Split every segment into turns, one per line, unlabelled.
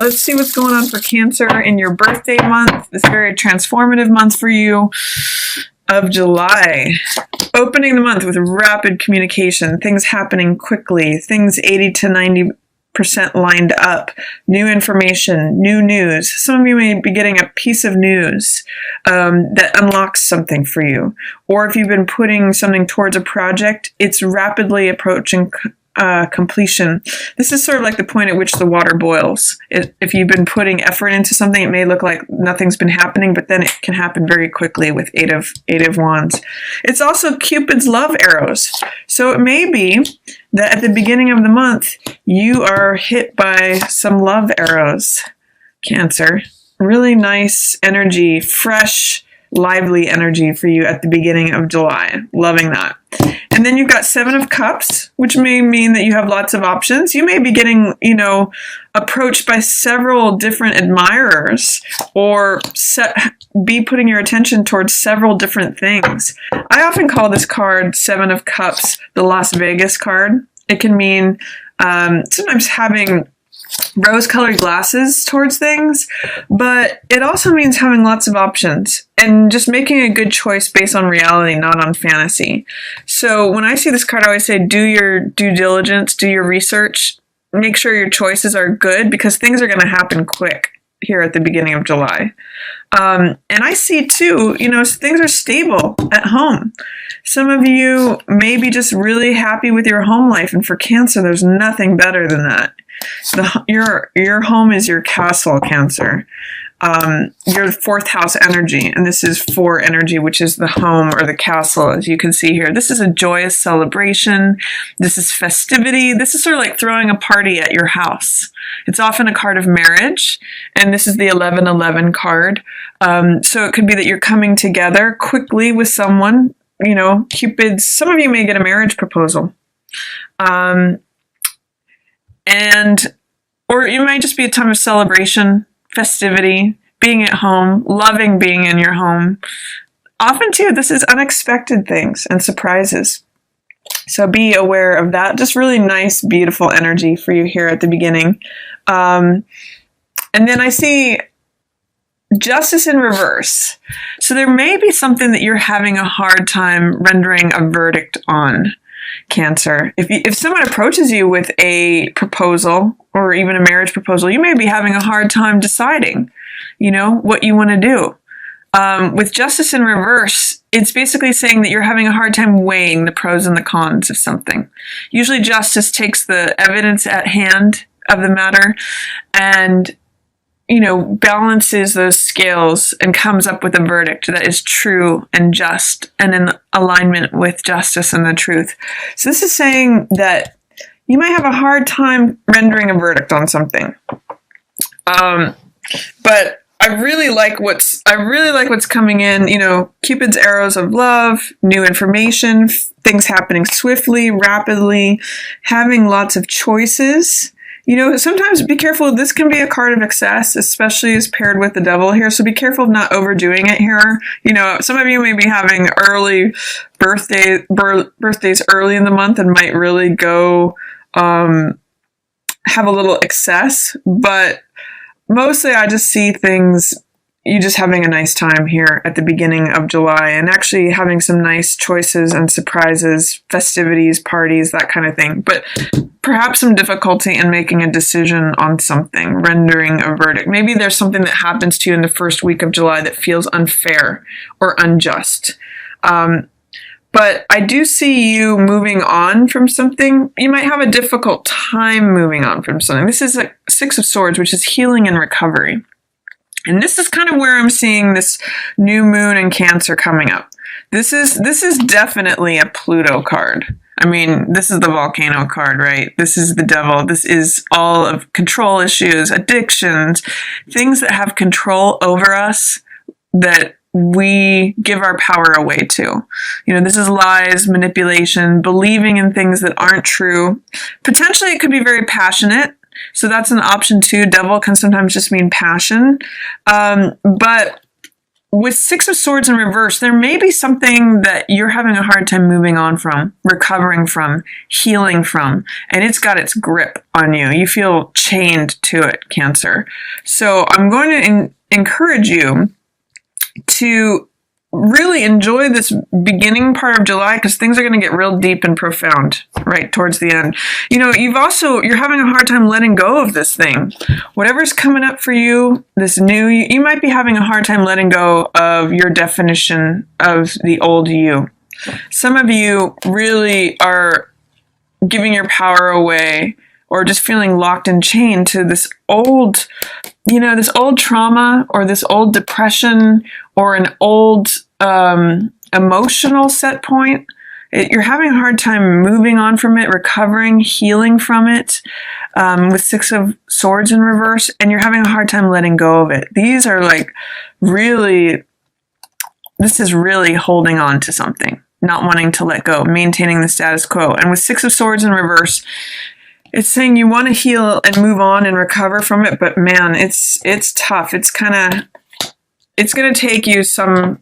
let's see what's going on for Cancer in your birthday month, this very transformative month for you of July. Opening the month with rapid communication, things happening quickly, things 80 to 90% lined up, new information, new news. Some of you may be getting a piece of news that unlocks something for you. Or if you've been putting something towards a project, it's rapidly approaching completion. This is sort of like the point at which the water boils. If you've been putting effort into something, it may look like nothing's been happening, but then it can happen very quickly with Eight of Wands. It's also Cupid's love arrows. So it may be that at the beginning of the month, you are hit by some love arrows, Cancer. Really nice energy, fresh, lively energy for you at the beginning of July. Loving that. And then you've got Seven of Cups, which may mean that you have lots of options. You may be getting, approached by several different admirers or be putting your attention towards several different things. I often call this card Seven of Cups the Las Vegas card. It can mean sometimes having rose-colored glasses towards things, but it also means having lots of options and just making a good choice based on reality, not on fantasy. So when I see this card, I always say, do your due diligence, do your research, make sure your choices are good, because things are going to happen quick here at the beginning of July. And I see too, things are stable at home. Some of you may be just really happy with your home life, and for Cancer, there's nothing better than that. Your home is your castle, Cancer. Your fourth house energy, and this is 4 energy, which is the home or the castle, as you can see here. This is a joyous celebration. This is festivity. This is sort of like throwing a party at your house. It's often a card of marriage, and this is the 1111 card. So it could be that you're coming together quickly with someone. Some of you may get a marriage proposal. Or it might just be a time of celebration, festivity, being at home, loving being in your home. Often too, this is unexpected things and surprises. So be aware of that. Just really nice, beautiful energy for you here at the beginning. And then I see Justice in reverse. So there may be something that you're having a hard time rendering a verdict on, Cancer. If someone approaches you with a proposal or even a marriage proposal, you may be having a hard time deciding, what you want to do. With Justice in reverse, it's basically saying that you're having a hard time weighing the pros and the cons of something. Usually Justice takes the evidence at hand of the matter and balances those scales and comes up with a verdict that is true and just and in alignment with justice and the truth. So this is saying that you might have a hard time rendering a verdict on something. But I really like what's coming in, Cupid's arrows of love, new information, things happening swiftly, rapidly, having lots of choices. Sometimes be careful. This can be a card of excess, especially as paired with the Devil here. So be careful of not overdoing it here. Some of you may be having early birthdays early in the month and might really go have a little excess. But mostly I just see you just having a nice time here at the beginning of July and actually having some nice choices and surprises, festivities, parties, that kind of thing. But perhaps some difficulty in making a decision on something, rendering a verdict. Maybe there's something that happens to you in the first week of July that feels unfair or unjust. But I do see you moving on from something. You might have a difficult time moving on from something. This is a 6 of Swords, which is healing and recovery. And this is kind of where I'm seeing this new moon in Cancer coming up. This is definitely a Pluto card. I mean, this is the volcano card, right? This is the Devil. This is all of control issues, addictions, things that have control over us that we give our power away to. This is lies, manipulation, believing in things that aren't true. Potentially it could be very passionate. So that's an option too. Devil can sometimes just mean passion. But with Six of Swords in reverse, there may be something that you're having a hard time moving on from, recovering from, healing from, and it's got its grip on you. You feel chained to it, Cancer. So I'm going to encourage you to really enjoy this beginning part of July, because things are going to get real deep and profound right towards the end. You're having a hard time letting go of this thing. Whatever's coming up for you, this new, you might be having a hard time letting go of your definition of the old you. Some of you really are giving your power away, or just feeling locked and chained to this old trauma, or this old depression, or an old emotional set point. You're having a hard time moving on from it, recovering, healing from it, with Six of Swords in reverse, and you're having a hard time letting go of it. This is really holding on to something, not wanting to let go, maintaining the status quo. And with Six of Swords in reverse, it's saying you want to heal and move on and recover from it, but man, it's tough. It's going to take you some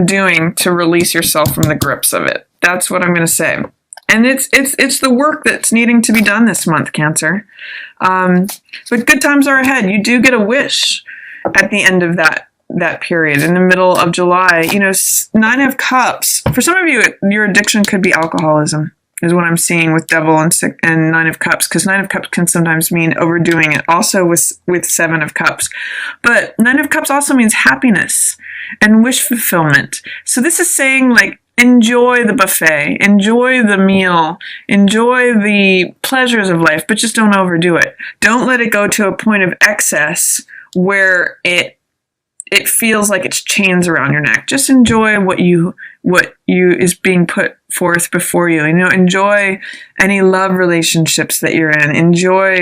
doing to release yourself from the grips of it. That's what I'm going to say. And it's the work that's needing to be done this month, Cancer. But good times are ahead. You do get a wish at the end of that period, in the middle of July. Nine of Cups. For some of you, your addiction could be alcoholism, is what I'm seeing with Devil and Nine of Cups, because Nine of Cups can sometimes mean overdoing it, also with Seven of Cups. But Nine of Cups also means happiness and wish fulfillment. So this is saying, like, enjoy the buffet, enjoy the meal, enjoy the pleasures of life, but just don't overdo it. Don't let it go to a point of excess where it feels like it's chains around your neck. Just enjoy what you is being put forth before you. Enjoy any love relationships that you're in. Enjoy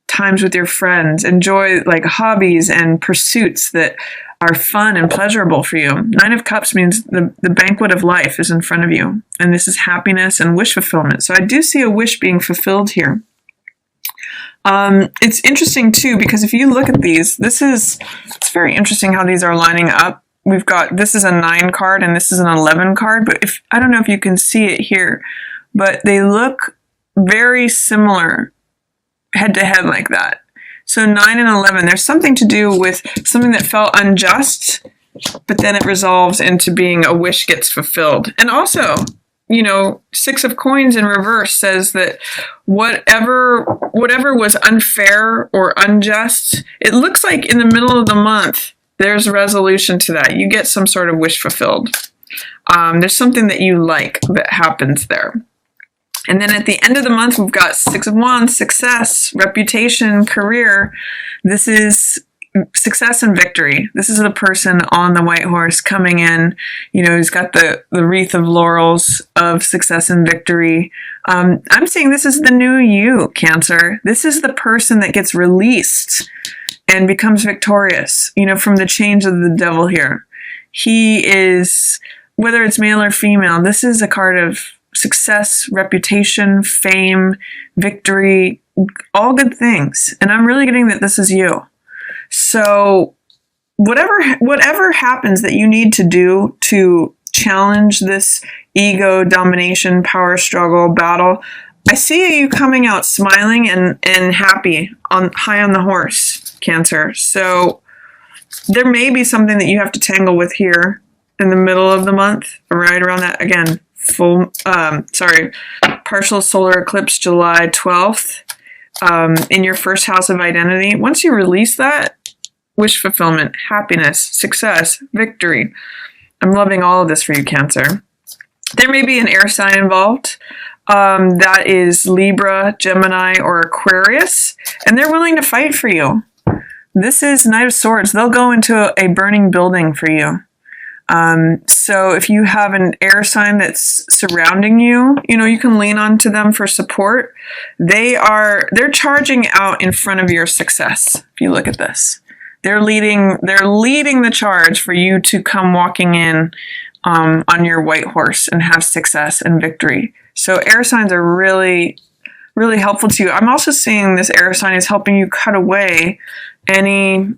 times with your friends. Enjoy like hobbies and pursuits that are fun and pleasurable for you. Nine of Cups means the banquet of life is in front of you, and this is happiness and wish fulfillment. So I do see a wish being fulfilled here. It's interesting too, because if you look at these, it's very interesting how these are lining up. We've got, this is a 9 card and this is an 11 card, but I don't know if you can see it here, but they look very similar head to head like that. So 9 and 11, there's something to do with something that felt unjust, but then it resolves into being a wish gets fulfilled. And also, Six of Coins in reverse says that whatever was unfair or unjust, it looks like in the middle of the month, there's a resolution to that. You get some sort of wish fulfilled. There's something that you like that happens there. And then at the end of the month, we've got Six of Wands, success, reputation, career. This is success and victory. This is the person on the white horse coming in. He's got the wreath of laurels of success and victory. I'm saying this is the new you, Cancer. This is the person that gets released and becomes victorious, from the chains of the Devil here. He is, whether it's male or female, this is a card of success, reputation, fame, victory, all good things. And I'm really getting that this is you. So whatever happens that you need to do to challenge this ego, domination, power struggle, battle, I see you coming out smiling and happy high on the horse, Cancer. So there may be something that you have to tangle with here in the middle of the month, right around that, again, partial solar eclipse July 12th, in your first house of identity. Once you release that, wish fulfillment, happiness, success, victory. I'm loving all of this for you, Cancer. There may be an air sign involved. That is Libra, Gemini, or Aquarius, and they're willing to fight for you. This is Knight of Swords. They'll go into a burning building for you. So if you have an air sign that's surrounding you, you can lean on to them for support. They're charging out in front of your success. If you look at this, they're leading the charge for you to come walking in, on your white horse and have success and victory. So air signs are really, really helpful to you. I'm also seeing this air sign is helping you cut away any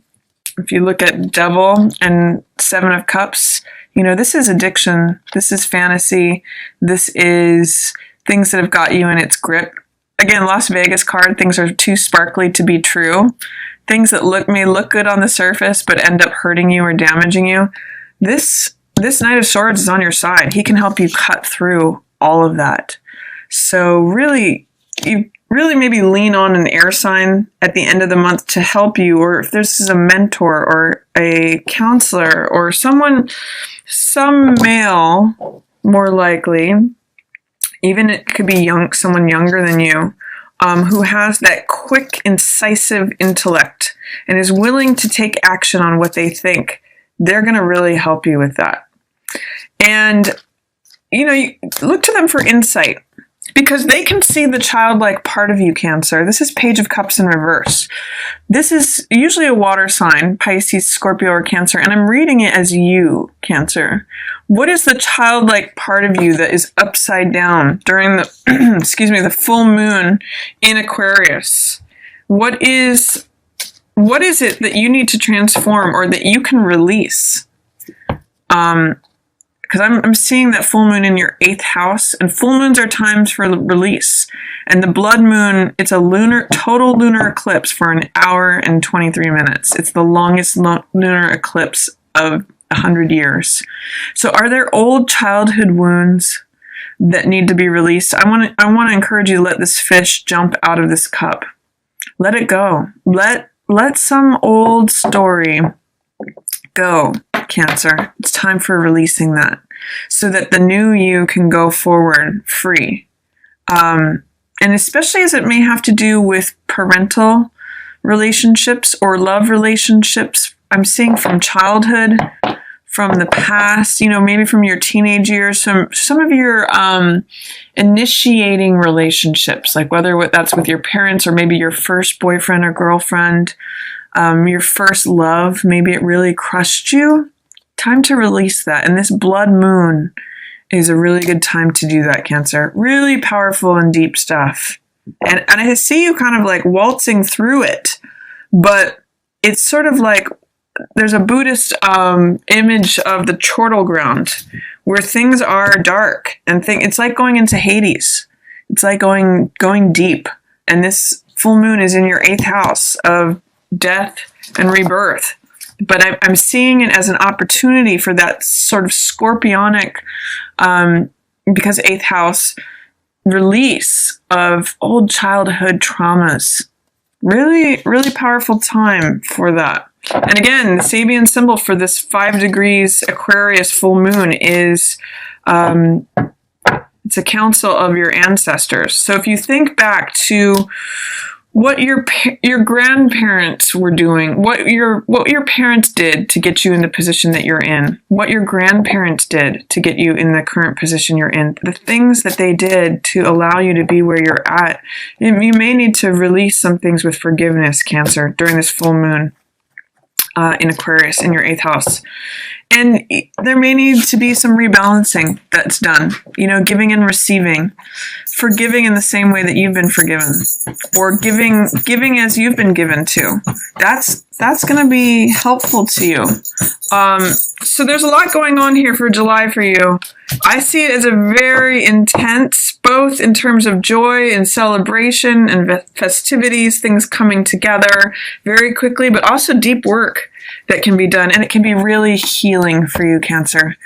If you look at Devil and Seven of Cups, you know, this is addiction. This is fantasy. This is things that have got you in its grip. Again, Las Vegas card, things are too sparkly to be true. Things that may look good on the surface, but end up hurting you or damaging you. This Knight of Swords is on your side. He can help you cut through all of that. So really, you really maybe lean on an air sign at the end of the month to help you, or if this is a mentor or a counselor or some male, more likely, even it could be someone younger than you, who has that quick, incisive intellect and is willing to take action on what they think. They're going to really help you with that. And, you know, you look to them for insight because they can see the childlike part of you, Cancer. This is Page of Cups in reverse. This is usually a water sign, Pisces, Scorpio, or Cancer, and I'm reading it as you, Cancer. What is the childlike part of you that is upside down during the, the full moon in Aquarius? What is it that you need to transform or that you can release? Because I'm seeing that full moon in your 8th house, and full moons are times for release. And the blood moon, it's a total lunar eclipse for an hour and 23 minutes. It's the longest lunar eclipse of 100 years. So are there old childhood wounds that need to be released? I want to encourage you to let this fish jump out of this cup. Let it go. Let some old story go, Cancer. It's time for releasing that so that the new you can go forward free. And especially as it may have to do with parental relationships or love relationships, I'm seeing from childhood, from the past, you know, maybe from your teenage years, some of your initiating relationships, like whether that's with your parents or maybe your first boyfriend or girlfriend, your first love, maybe it really crushed you. Time to release that. And this blood moon is a really good time to do that, Cancer. Really powerful and deep stuff. And I see you kind of like waltzing through it, but it's sort of like there's a Buddhist image of the chortle ground where things are dark and it's like going into Hades. It's like going deep. And this full moon is in your 8th house of death and rebirth. But I'm seeing it as an opportunity for that sort of scorpionic, because 8th house, release of old childhood traumas. Really, really powerful time for that. And again, the Sabian symbol for this 5 degrees Aquarius full moon is, it's a council of your ancestors. So if you think back to what your grandparents were doing, what your parents did to get you in the position that you're in, what your grandparents did to get you in the current position you're in, the things that they did to allow you to be where you're at, you may need to release some things with forgiveness, Cancer, during this full moon in Aquarius in your 8th house. And there may need to be some rebalancing that's done, you know, giving and receiving, forgiving in the same way that you've been forgiven, or giving as you've been given to. That's going to be helpful to you. So there's a lot going on here for July for you. I see it as a very intense, both in terms of joy and celebration and festivities, things coming together very quickly, but also deep work that can be done. And it can be really healing for you, Cancer.